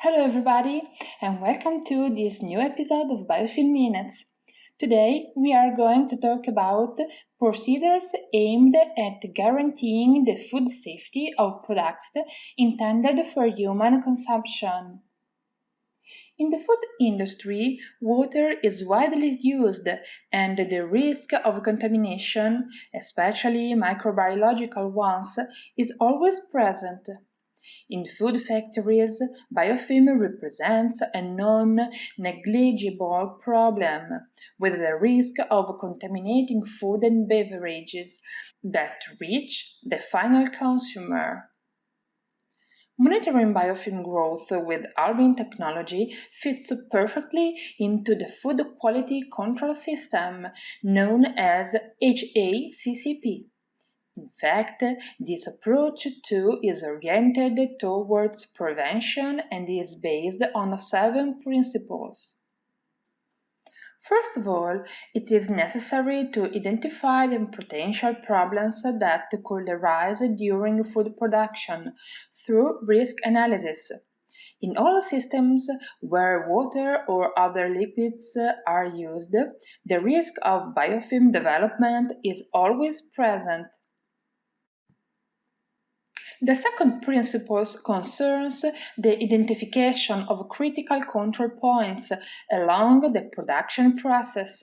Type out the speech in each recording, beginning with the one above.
Hello everybody and welcome to this new episode of Biofilm Minutes. Today we are going to talk about procedures aimed at guaranteeing the food safety of products intended for human consumption. In the food industry, water is widely used and the risk of contamination, especially microbiological ones, is always present. In food factories, biofilm represents a non-negligible problem, with the risk of contaminating food and beverages that reach the final consumer. Monitoring biofilm growth with Alvin technology fits perfectly into the food quality control system known as HACCP. In fact, this approach too is oriented towards prevention and is based on 7 principles. First of all, it is necessary to identify the potential problems that could arise during food production through risk analysis. In all systems where water or other liquids are used, the risk of biofilm development is always present. The second principle concerns the identification of critical control points along the production process.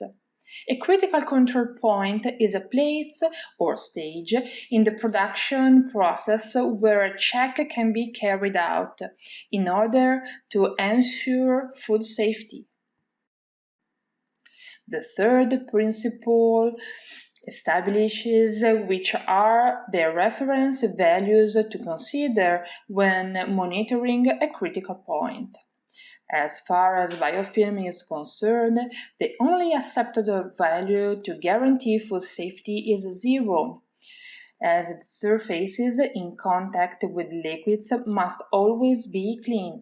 A critical control point is a place or stage in the production process where a check can be carried out in order to ensure food safety. The third principle establishes which are the reference values to consider when monitoring a critical point. As far as biofilm is concerned, the only acceptable value to guarantee food safety is 0, as the surfaces in contact with liquids must always be clean.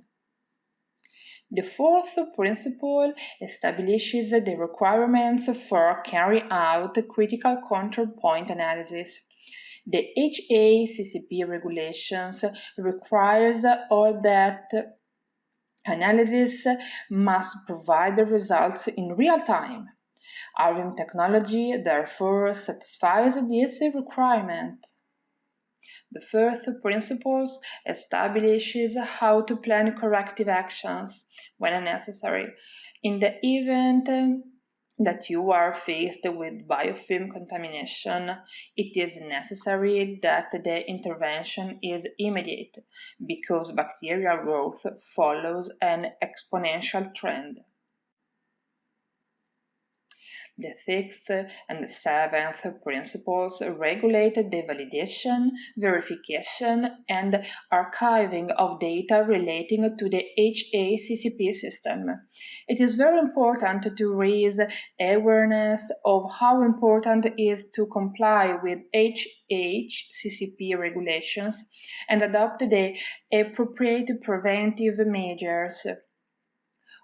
The fourth principle establishes the requirements for carrying out critical control point analysis. The HACCP regulations requires all that analysis must provide the results in real time. Alvin technology therefore satisfies this requirement. The fifth principle establishes how to plan corrective actions when necessary. In the event that you are faced with biofilm contamination, it is necessary that the intervention is immediate because bacterial growth follows an exponential trend. The sixth and seventh principles regulate the validation, verification, and archiving of data relating to the HACCP system. It is very important to raise awareness of how important it is to comply with HACCP regulations and adopt the appropriate preventive measures.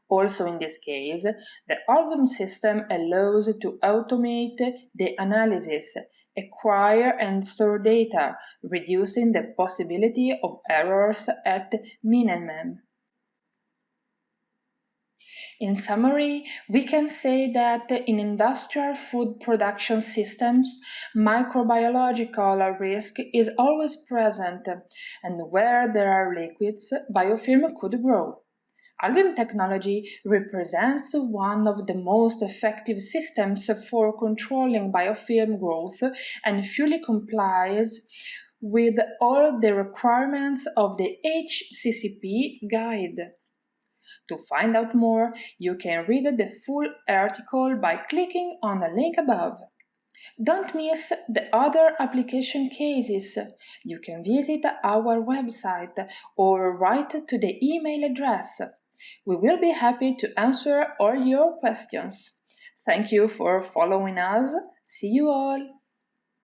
Also in this case, the Alvin system allows to automate the analysis, acquire and store data, reducing the possibility of errors at minimum. In summary, we can say that in industrial food production systems, microbiological risk is always present, and where there are liquids, biofilm could grow. Alvin technology represents one of the most effective systems for controlling biofilm growth and fully complies with all the requirements of the HACCP guide. To find out more, you can read the full article by clicking on the link above. Don't miss the other application cases. You can visit our website or write to the email address. We will be happy to answer all your questions. Thank you for following us. See you all!